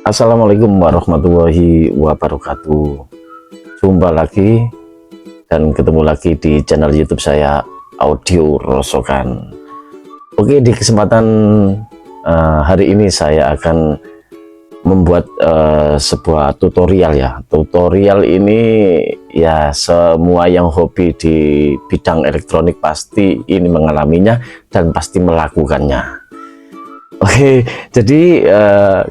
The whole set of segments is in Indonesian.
Assalamualaikum warahmatullahi wabarakatuh. Jumpa lagi dan ketemu lagi di channel YouTube saya, Audio Rosokan. Oke, di kesempatan hari ini saya akan membuat sebuah tutorial ya. Tutorial ini ya semua yang hobi di bidang elektronik pasti ini mengalaminya dan pasti melakukannya. Oke, jadi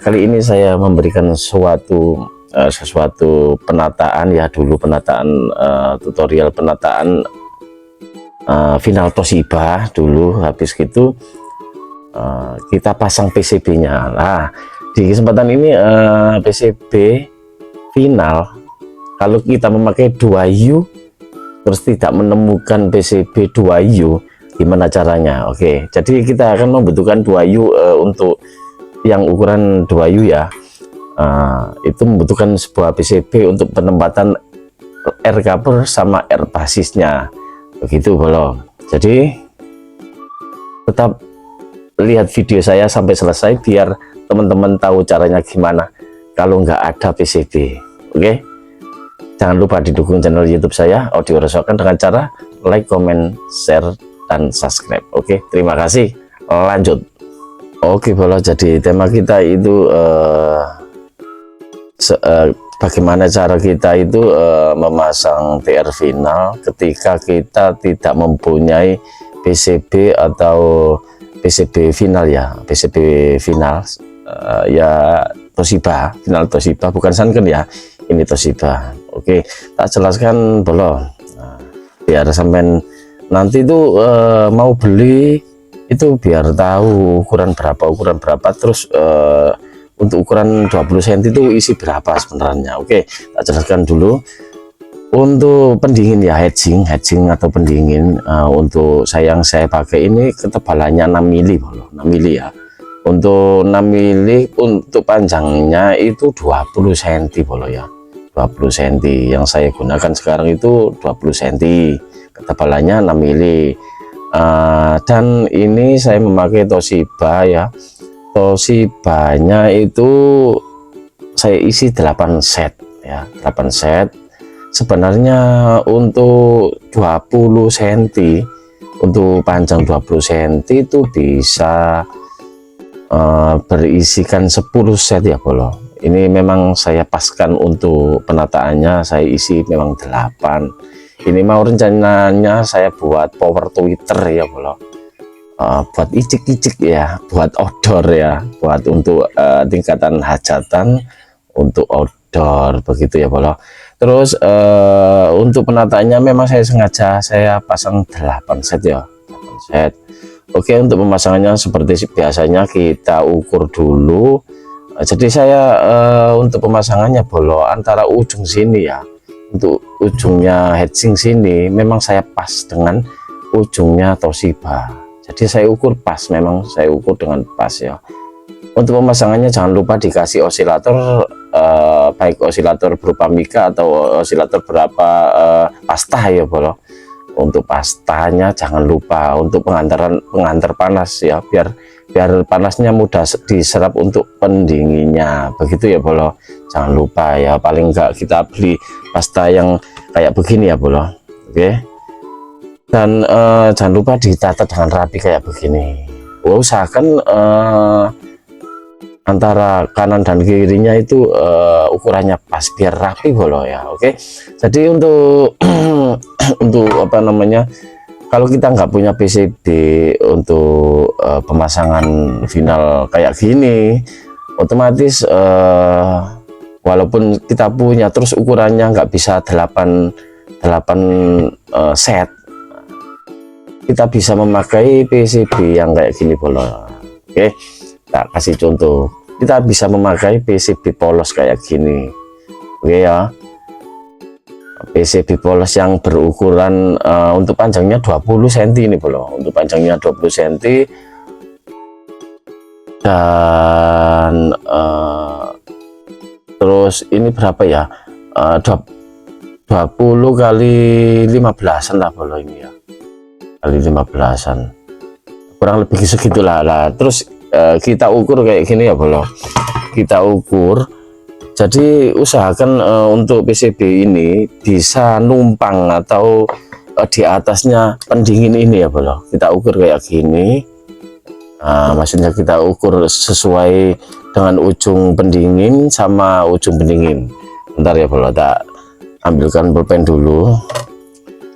kali ini saya memberikan sesuatu penataan ya, dulu penataan tutorial penataan final Toshiba dulu. Habis gitu kita pasang PCB-nya. Nah, di kesempatan ini PCB final, kalau kita memakai 2U terus tidak menemukan PCB 2U, gimana caranya? Oke, jadi kita akan membutuhkan 2U untuk yang ukuran 2U ya. Itu membutuhkan sebuah PCB untuk penempatan air cover sama air basisnya, begitu belum? Jadi tetap lihat video saya sampai selesai biar teman-teman tahu caranya gimana kalau nggak ada PCB. Oke, jangan lupa didukung channel YouTube saya, Audio Rosokan, dengan cara like, comment, share, dan subscribe. Oke, terima kasih. Lanjut. Oke, bola, jadi tema kita itu bagaimana cara kita itu memasang TR final ketika kita tidak mempunyai PCB atau PCB final ya. PCB final ya Toshiba, final Toshiba, bukan Sanken ya, ini Toshiba. Oke, tak jelaskan belum biar sampai nanti itu mau beli itu biar tahu ukuran berapa, terus untuk ukuran 20 cm itu isi berapa sebenarnya. Oke, tak jelaskan dulu. Untuk pendingin ya, hedging atau pendingin, untuk saya pakai ini ketebalannya 6 mili, 6 mili ya. Untuk 6 mili, untuk panjangnya itu 20 cm ya, 20 cm yang saya gunakan sekarang itu 20 cm, ketebalannya 6 mili. Dan ini saya memakai Toshiba ya. Toshibanya itu saya isi 8 set ya, 8 set. Sebenarnya untuk 20 cm, untuk panjang 20 cm itu bisa berisikan 10 set ya bolo. Ini memang saya paskan untuk penataannya, saya isi memang 8. Ini mau rencananya saya buat power Twitter ya bolo, buat icik-icik ya, buat outdoor ya, buat untuk tingkatan hajatan, untuk outdoor begitu ya bolo. Terus untuk penataannya memang saya sengaja saya pasang 8 set ya, 8 set. Oke, untuk pemasangannya seperti biasanya kita ukur dulu. Jadi saya untuk pemasangannya bolo antara ujung sini ya, untuk ujungnya heatsink sini memang saya pas dengan ujungnya Toshiba. Jadi saya ukur pas, memang saya ukur dengan pas ya. Untuk pemasangannya jangan lupa dikasih osilator, baik osilator berupa mika atau osilator berapa pasta ya bolo. Untuk pastanya jangan lupa, untuk penghantar panas ya, biar panasnya mudah diserap untuk pendinginnya, begitu ya bolo. Jangan lupa ya, paling enggak kita beli pasta yang kayak begini ya bolo. Oke, dan jangan lupa ditata dengan rapi kayak begini. Usahakan antara kanan dan kirinya itu ukurannya pas biar rapi bolo ya. Oke, jadi untuk untuk apa namanya, kalau kita nggak punya PCB untuk pemasangan final kayak gini, otomatis walaupun kita punya terus ukurannya nggak bisa 8 set, kita bisa memakai PCB yang kayak gini bolo. Oke, tak kasih contoh, kita bisa memakai PCB polos kayak gini. Oke ya, PCB polos yang berukuran untuk panjangnya 20 cm ini bolo, untuk panjangnya 20 cm dan terus ini berapa ya, 20 kali 15an lah bolo, ini ya kali 15an, kurang lebih segitulah lah. Terus kita ukur kayak gini ya bolo. kita ukur. Jadi usahakan untuk PCB ini bisa numpang atau di atasnya pendingin ini ya bro. Kita ukur kayak gini. Maksudnya kita ukur sesuai dengan ujung pendingin sama ujung pendingin. Bentar ya bro, tak ambilkan pulpen dulu.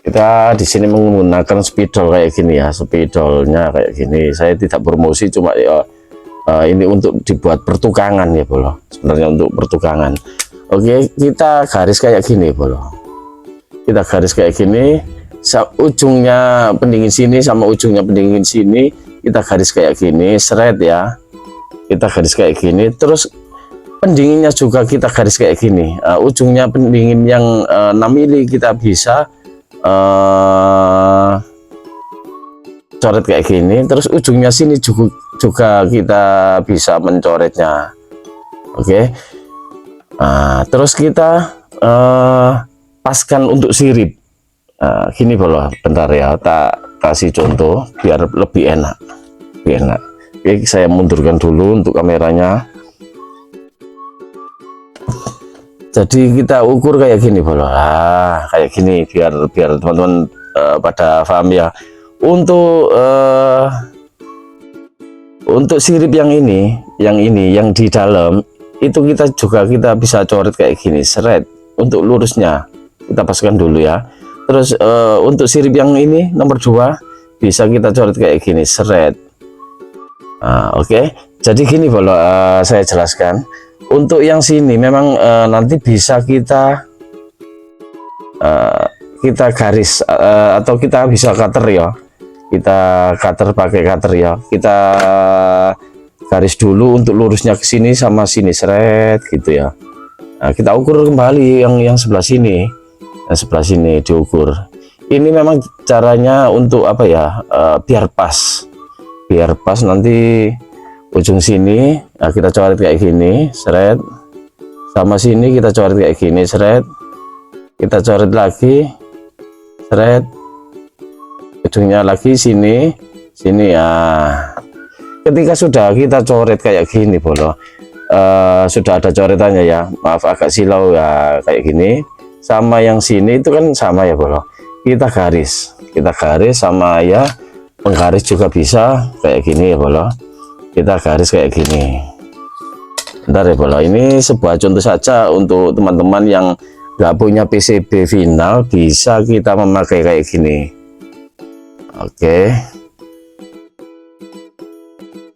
Kita di sini menggunakan spidol kayak gini ya, spidolnya kayak gini. Saya tidak promosi, cuma ya ini untuk dibuat pertukangan ya bro, sebenarnya untuk pertukangan. Oke, kita garis kayak gini bro, kita garis kayak gini, ujungnya pendingin sini sama ujungnya pendingin sini kita garis kayak gini, seret ya, kita garis kayak gini. Terus pendinginnya juga kita garis kayak gini, ujungnya pendingin yang 6 mili kita bisa coret kayak gini, terus ujungnya sini juga kita bisa mencoretnya. Oke. Terus kita paskan untuk sirip. Gini bro, bentar ya, tak kasih contoh biar lebih enak, Oke, saya mundurkan dulu untuk kameranya. Jadi kita ukur kayak gini bro, kayak gini biar teman-teman pada paham ya. Untuk sirip yang di dalam itu kita bisa coret kayak gini, seret. Untuk lurusnya kita paskan dulu ya. Terus untuk sirip yang ini nomor 2 bisa kita coret kayak gini, seret. Oke. Jadi gini bro, saya jelaskan. Untuk yang sini memang nanti bisa kita garis atau kita bisa cutter ya. Kita cutter pakai cutter ya. Kita garis dulu untuk lurusnya ke sini sama sini, seret gitu ya. Kita ukur kembali yang sebelah sini. Yang sebelah sini diukur. Ini memang caranya untuk apa ya? Biar pas nanti ujung sini kita coret kayak gini, seret. Sama sini kita coret kayak gini, seret. Kita coret lagi, seret. Ujungnya lagi sini ya. Ketika sudah kita coret kayak gini bro, sudah ada coretannya ya, maaf agak silau ya, kayak gini. Sama yang sini itu kan sama ya bro, kita garis sama ya, penggaris juga bisa kayak gini ya bro, kita garis kayak gini. Bentar ya bro, ini sebuah contoh saja untuk teman-teman yang nggak punya PCB final, bisa kita memakai kayak gini. Oke,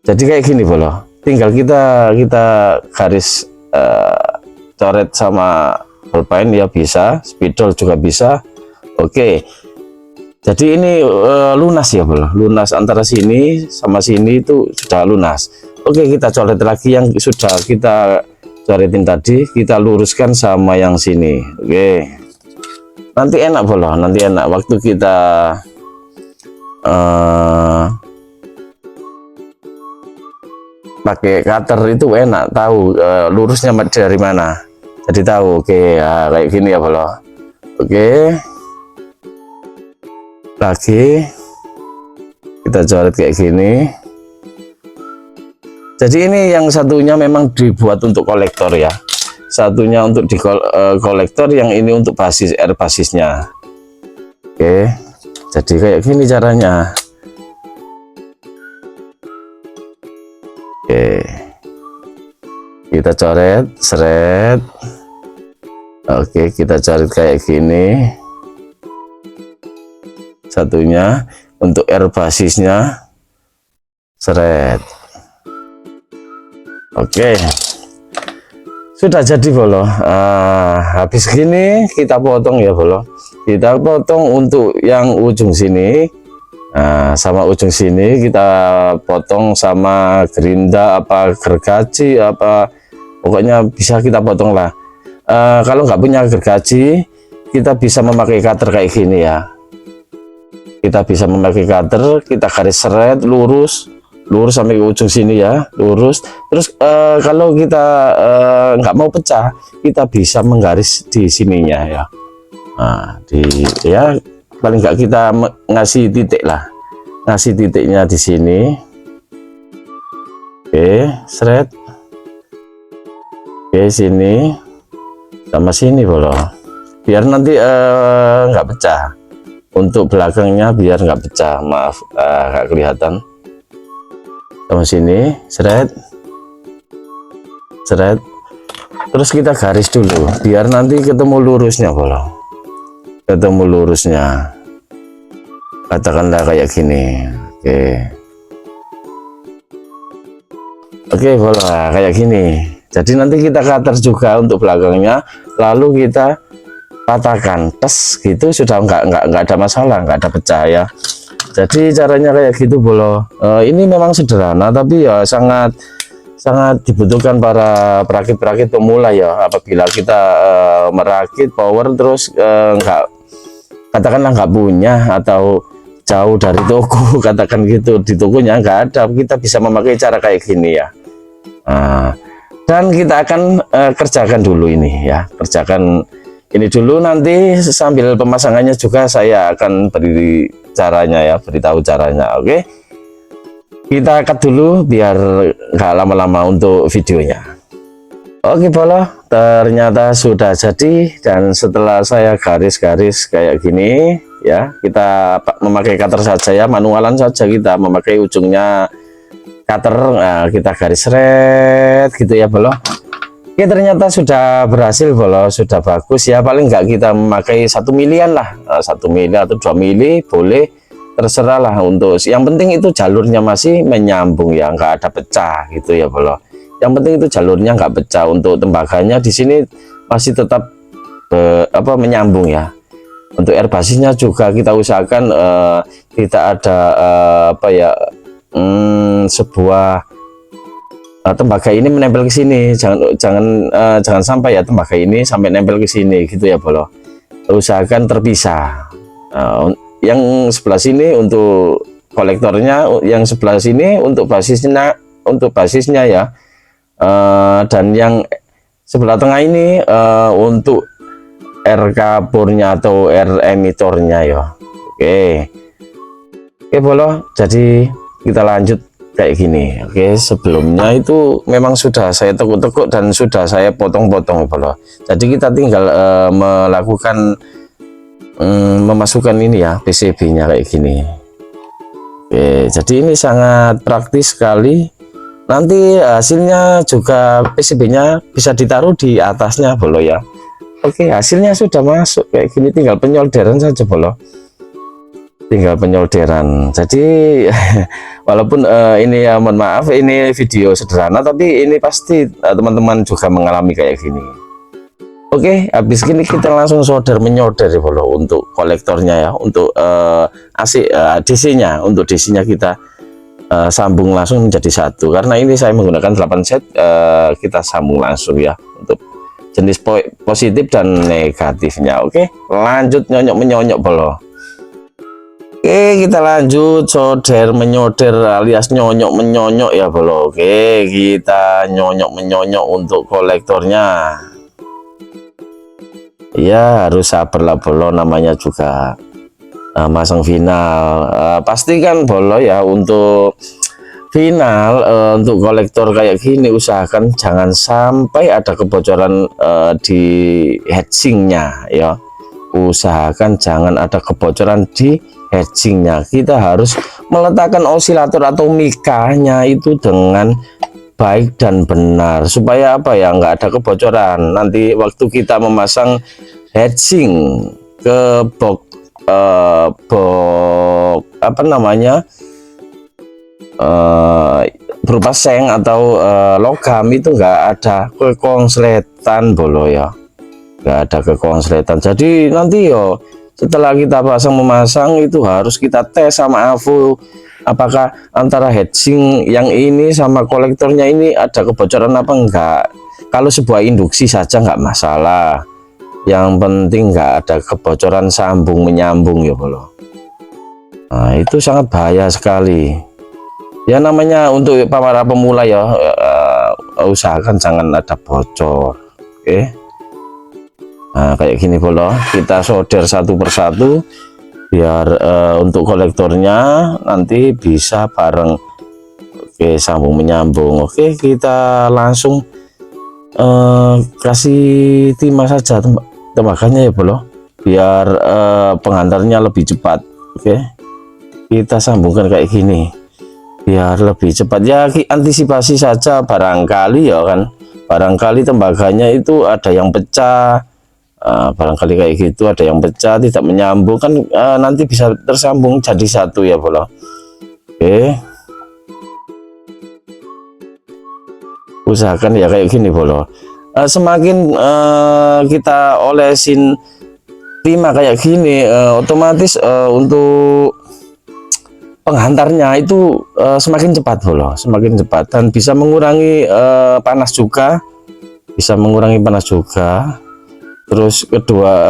jadi kayak gini bro, tinggal kita garis coret sama pulpen ya, bisa spidol juga bisa. Oke, jadi ini lunas ya bro, lunas antara sini sama sini itu sudah lunas. Oke, kita coret lagi yang sudah kita coretin tadi, kita luruskan sama yang sini. Oke, nanti enak bro, nanti enak waktu kita pakai cutter itu enak tahu lurusnya dari mana, jadi tahu. Oke ya, kayak gini ya bro. Oke, lagi kita coret kayak gini. Jadi ini yang satunya memang dibuat untuk kolektor ya, satunya untuk di kolektor, yang ini untuk basis air basisnya. Oke, jadi kayak gini caranya. Oke, kita coret, seret. Oke, kita coret kayak gini. Satunya untuk air basisnya, seret. Oke, sudah jadi bolo. Habis gini kita potong ya bolo, kita potong untuk yang ujung sini. Sama ujung sini kita potong sama gerinda apa gergaji apa, pokoknya bisa kita potong lah. Kalau nggak punya gergaji, kita bisa memakai cutter kayak gini ya. Kita bisa memakai cutter, kita garis seret lurus sampai ke ujung sini ya, lurus. Terus kalau kita nggak mau pecah, kita bisa menggaris di sininya ya. Ya paling nggak kita ngasih titik lah, ngasih titiknya di sini. Oke, seret. Oke, sini sama sini bolo, biar nanti nggak pecah. Untuk belakangnya biar nggak pecah, maaf nggak kelihatan. Sama sini seret seret, terus kita garis dulu biar nanti ketemu lurusnya bolo, ketemu lurusnya, katakanlah kayak gini. Oke bolo, kayak gini. Jadi nanti kita cutter juga untuk belakangnya, lalu kita patahkan tes gitu, sudah nggak ada masalah, nggak ada pecah ya. Jadi caranya kayak gitu bolo. Ini memang sederhana tapi ya sangat dibutuhkan para perakit pemula ya. Apabila kita merakit power terus katakanlah nggak punya atau jauh dari toko, katakan gitu, di tokonya nggak ada, kita bisa memakai cara kayak gini ya. Dan kita akan kerjakan dulu ini ya, kerjakan ini dulu, nanti sambil pemasangannya juga saya akan beri caranya ya, beritahu caranya. Oke, kita cut dulu biar nggak lama-lama untuk videonya. Oke bolo, ternyata sudah jadi, dan setelah saya garis-garis kayak gini ya, kita memakai cutter saja ya, manualan saja, kita memakai ujungnya cutter. Nah, kita garis seret gitu ya bolo. Oke, ternyata sudah berhasil bolo, sudah bagus ya. Paling nggak kita memakai 1 milian lah, 1 mili atau 2 mili boleh, terserah lah. Untuk yang penting itu jalurnya masih menyambung ya, nggak ada pecah gitu ya bolo. Yang penting itu jalurnya nggak pecah. Untuk tembaganya di sini masih tetap menyambung ya. Untuk air basisnya juga kita usahakan tidak ada sebuah tembaga ini menempel ke sini. Jangan sampai ya tembaga ini sampai nempel ke sini gitu ya bolo. Usahakan terpisah. Yang sebelah sini untuk kolektornya, yang sebelah sini untuk basisnya ya. Dan yang sebelah tengah ini untuk air kapurnya atau air emitornya ya. Oke bolo, jadi kita lanjut kayak gini. Oke, sebelumnya itu memang sudah saya tekuk-tekuk dan sudah saya potong-potong bolo. Jadi kita tinggal melakukan memasukkan ini ya, PCB-nya kayak gini. Oke, jadi ini sangat praktis sekali. Nanti hasilnya juga PCB-nya bisa ditaruh di atasnya bolo ya. Oke, hasilnya sudah masuk kayak gini, tinggal penyolderan saja bolo. Tinggal penyolderan. Jadi walaupun ini ya, mohon maaf, ini video sederhana, tapi ini pasti teman-teman juga mengalami kayak gini. Oke, habis gini kita langsung menyolder ya bolo, untuk kolektornya ya, untuk DC-nya. Untuk DC-nya kita sambung langsung menjadi satu, karena ini saya menggunakan 8 set. Kita sambung langsung ya, untuk jenis positif dan negatifnya. Oke, lanjut nyonyok menyonyok bolo. Oke, kita lanjut solder menyolder alias nyonyok menyonyok ya bolo. Oke, kita nyonyok menyonyok untuk kolektornya ya. Harus sabar lah bolo, namanya juga masang final. Pastikan bolo ya, untuk final untuk kolektor kayak gini usahakan jangan sampai ada kebocoran di heatsingnya ya. Usahakan jangan ada kebocoran di heatsingnya. Kita harus meletakkan osilator atau mikanya itu dengan baik dan benar, supaya apa ya, nggak ada kebocoran. Nanti waktu kita memasang heatsing ke box berupa seng atau logam, itu nggak ada kekonsletan bolo ya, nggak ada kekonsletan. Jadi nanti yo setelah kita memasang itu harus kita tes sama AVO, apakah antara heatsing yang ini sama kolektornya ini ada kebocoran apa enggak. Kalau sebuah induksi saja nggak masalah, yang penting nggak ada kebocoran sambung menyambung ya bolo. Nah, itu sangat bahaya sekali ya, namanya untuk para pemula ya. Usahakan jangan ada bocor. Oke. Nah, kayak gini bolo, kita solder satu persatu biar untuk kolektornya nanti bisa bareng. Oke, sambung menyambung. Oke, kita langsung kasih timah saja tembaganya ya bolo, biar penghantarnya lebih cepat. Oke, kita sambungkan kayak gini biar lebih cepat ya, antisipasi saja barangkali ya kan, barangkali tembaganya itu ada yang pecah, barangkali kayak gitu ada yang pecah tidak menyambung kan, nanti bisa tersambung jadi satu ya bolo. Oke, usahakan ya kayak gini bolo. Semakin kita olesin timah kayak gini, otomatis untuk penghantarnya itu semakin cepat bolo, semakin cepat, dan bisa mengurangi panas juga, bisa mengurangi panas juga. Terus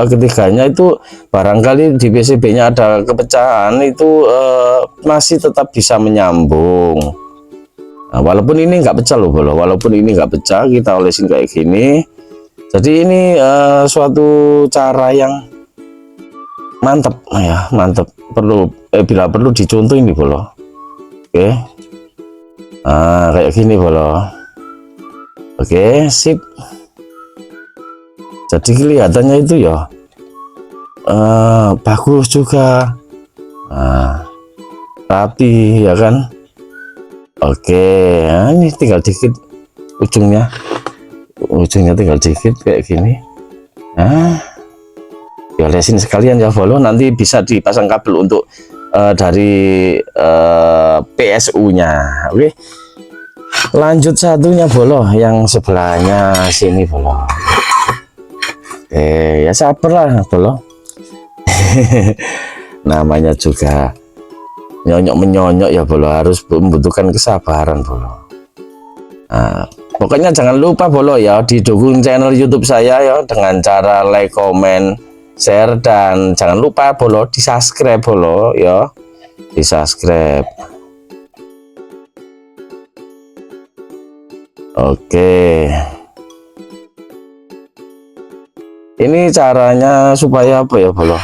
ketiganya itu barangkali di PCB-nya ada kepecahan, itu masih tetap bisa menyambung. Nah, walaupun ini nggak pecah loh bolo, walaupun ini nggak pecah, kita olesin kayak gini. Jadi ini suatu cara yang mantap ya, mantap. Perlu bila perlu dicontoh ini bolo. Oke, nah kayak gini bolo. Oke, sip. Jadi kelihatannya itu ya bagus juga, rapi ya kan. Oke, nah ini tinggal dikit ujungnya tinggal dikit kayak gini. Nah, diolesin sekalian ya bolo, nanti bisa dipasang kabel untuk dari PSU-nya. Oke, lanjut satunya bolo, yang sebelahnya sini bolo. Ya sabarlah bolo. Namanya juga nyonyok menyonyok ya bolo, harus membutuhkan kesabaran bolo. Nah, pokoknya jangan lupa bolo ya, didukung channel YouTube saya ya dengan cara like, comment, share, dan jangan lupa bolo di subscribe bolo ya, di subscribe. Oke, ini caranya supaya apa ya bolo,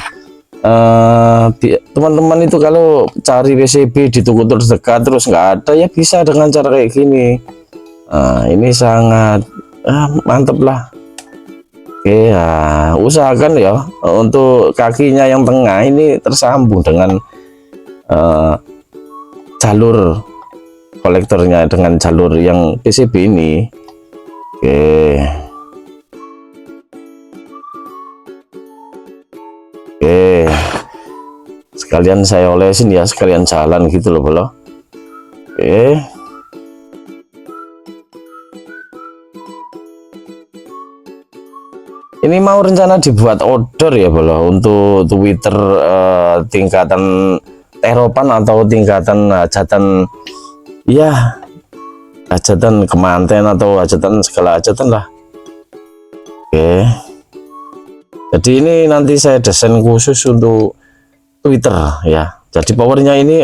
teman-teman itu kalau cari PCB di toko terdekat terus nggak ada ya, bisa dengan cara kayak gini. Ini sangat mantep lah. Oke ya, usahakan ya untuk kakinya yang tengah ini tersambung dengan jalur kolektornya, dengan jalur yang PCB ini. Oke, sekalian saya olesin ya, sekalian jalan gitu loh bolo. Oke, ini mau rencana dibuat order ya bolo, untuk Twitter tingkatan teropan atau tingkatan hajatan ya, hajatan kemanten atau hajatan segala hajatan lah. Oke, jadi ini nanti saya desain khusus untuk Twitter ya, jadi powernya ini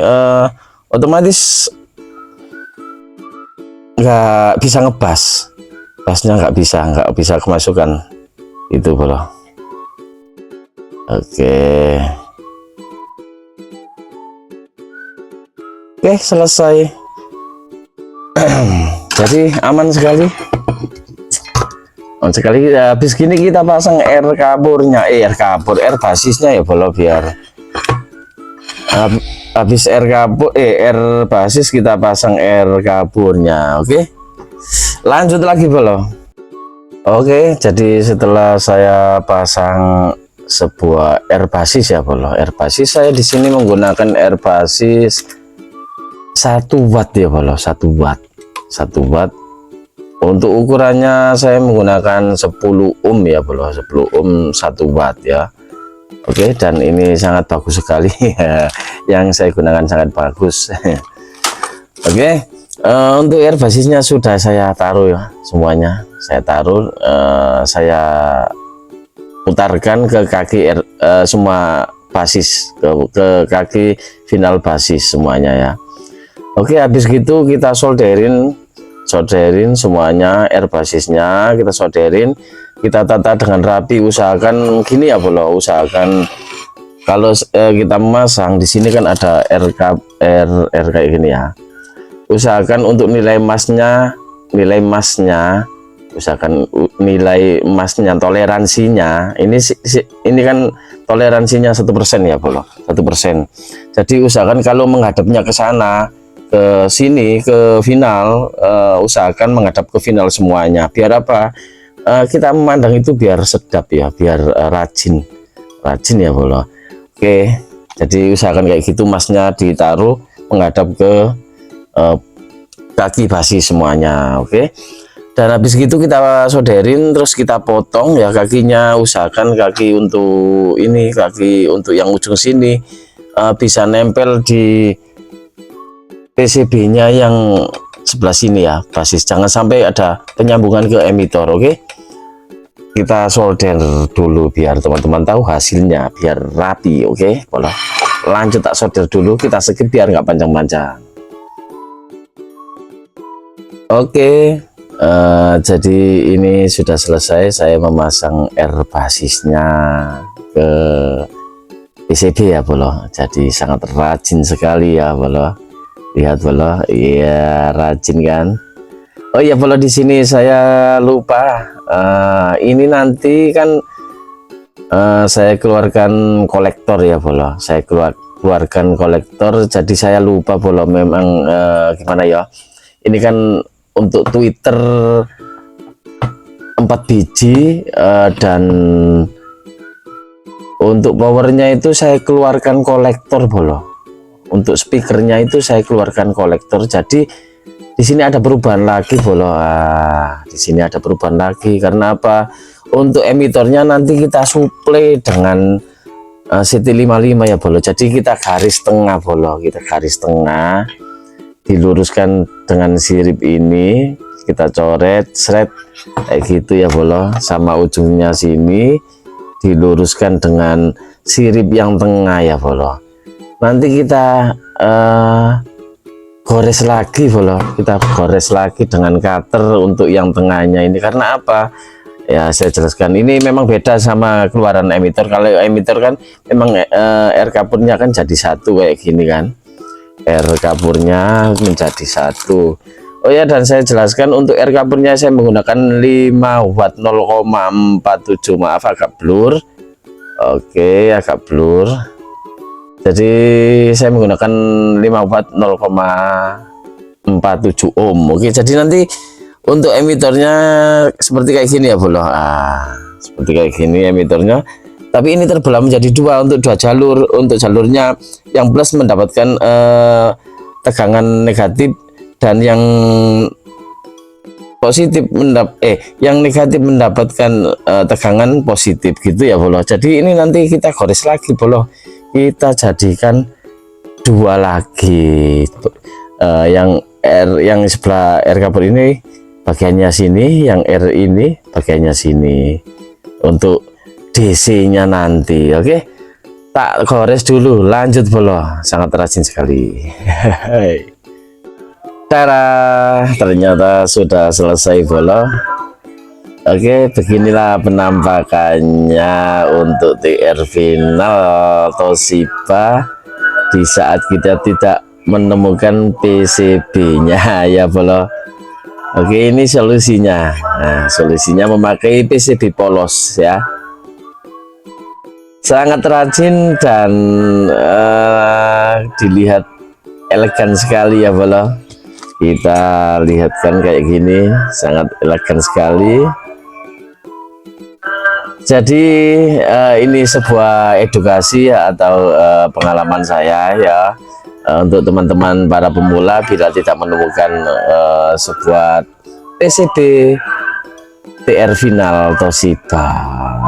otomatis nggak bisa ngebas, basnya nggak bisa kemasukan itu bolo. Oke, selesai. Jadi aman sekali. Habis gini kita pasang air kaburnya, air basisnya ya bolo, biar habis air basis kita pasang air kaburnya. Oke, lanjut lagi bolo. Oke, jadi setelah saya pasang sebuah air basis ya bolo, air basis saya di sini menggunakan air basis 1 watt ya bolo, 1 watt. Untuk ukurannya saya menggunakan 10 ohm ya bolo, 10 ohm 1 watt ya. Oke, dan ini sangat bagus sekali. Yang saya gunakan sangat bagus. Oke, untuk air basisnya sudah saya taruh ya, semuanya saya taruh, saya putarkan ke kaki semua basis, ke kaki final basis semuanya ya. Oke, habis gitu kita solderin semuanya, air basisnya kita solderin, kita tata dengan rapi. Usahakan gini ya bolo, usahakan kalau kita memasang di sini kan ada air kayak gini ya, usahakan untuk nilai masnya usahakan nilai emasnya, toleransinya ini kan toleransinya 1% ya bolo, 1%. Jadi usahakan kalau menghadapnya ke sana, ke sini, ke final, usahakan menghadap ke final semuanya. Biar apa? Kita memandang itu biar sedap ya, biar rajin ya bolo. Oke, jadi usahakan kayak gitu, emasnya ditaruh menghadap ke kaki basi semuanya. Oke, dan habis gitu kita soderin, terus kita potong ya kakinya. Usahakan kaki untuk ini, kaki untuk yang ujung sini bisa nempel di PCB-nya yang sebelah sini ya, basis. Jangan sampai ada penyambungan ke emitor. Oke, kita solder dulu biar teman-teman tahu hasilnya, biar rapi. Oke, boleh lanjut tak solder dulu, kita skip biar nggak panjang-panjang. Oke, jadi ini sudah selesai, saya memasang R basisnya ke PCB ya bolo. Jadi sangat rajin sekali ya bolo. Lihat bolo, iya rajin kan. Oh iya bolo, di sini saya lupa, ini nanti kan saya keluarkan kolektor ya bolo. Saya keluarkan kolektor, jadi saya lupa bolo memang gimana ya. Ini kan untuk Twitter 4 biji, dan untuk powernya itu saya keluarkan kolektor bolo. Untuk speakernya itu saya keluarkan kolektor. Jadi di sini ada perubahan lagi bolo. Di sini ada perubahan lagi karena apa? Untuk emitornya nanti kita suplai dengan CT55 ya bolo. Jadi kita garis tengah bolo, kita garis tengah, diluruskan dengan sirip ini, kita coret seret kayak gitu ya bolo, sama ujungnya sini diluruskan dengan sirip yang tengah ya bolo. Nanti kita gores lagi bolo, kita gores lagi dengan cutter untuk yang tengahnya ini. Karena apa ya, saya jelaskan, ini memang beda sama keluaran emitor. Kalau emitor kan memang air kapurnya kan jadi satu kayak gini kan, air kapurnya menjadi satu. Oh ya, dan saya jelaskan untuk air kapurnya saya menggunakan 5 watt 0,47, maaf agak blur. Oke, agak blur. Jadi saya menggunakan 5 watt 0,47 ohm. Oke, jadi nanti untuk emitornya seperti kayak gini ya bolo. Seperti kayak gini emitornya, tapi ini terbelah menjadi dua untuk 2 jalur. Untuk jalurnya yang plus mendapatkan tegangan negatif, dan yang positif yang negatif mendapatkan tegangan positif gitu ya bolo. Jadi ini nanti kita gores lagi bolo, kita jadikan 2 lagi. Yang R yang sebelah R kapur ini bagiannya sini, yang R ini bagiannya sini untuk DC-nya nanti. Oke, tak gores dulu, lanjut bolo. Sangat rajin sekali. Ternyata sudah selesai bolo. Oke, beginilah penampakannya untuk TR final Toshiba di saat kita tidak menemukan PCB-nya ya bolo. Oke, ini solusinya. Nah, solusinya memakai PCB polos ya. Sangat rajin dan dilihat elegan sekali ya bolo. Kita lihatkan kayak gini, sangat elegan sekali. Jadi ini sebuah edukasi atau pengalaman saya ya, untuk teman-teman para pemula bila tidak menemukan sebuah PCB TR final Toshiba.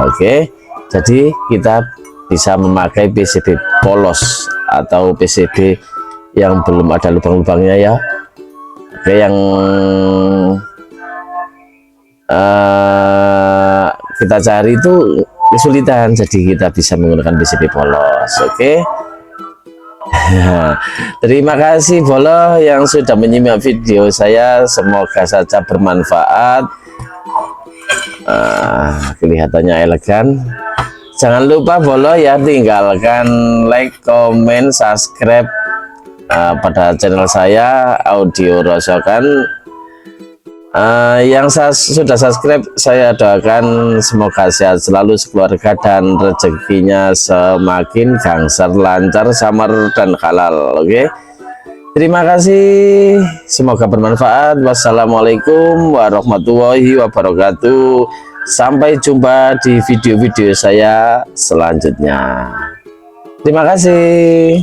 Oke, jadi kita bisa memakai PCB polos atau PCB yang belum ada lubang-lubangnya ya. Oke, yang kita cari itu kesulitan, jadi kita bisa menggunakan PCB polos. Oke. Terima kasih bolo yang sudah menyimak video saya, semoga saja bermanfaat. Kelihatannya elegan. Jangan lupa bolo ya, tinggalkan like, comment, subscribe pada channel saya Audio Rosokan. Yang sudah subscribe, saya doakan semoga sehat selalu sekeluarga dan rezekinya semakin gangster, lancar, samar, dan halal. Oke, terima kasih, semoga bermanfaat. Wassalamualaikum warahmatullahi wabarakatuh. Sampai jumpa di video-video saya selanjutnya. Terima kasih.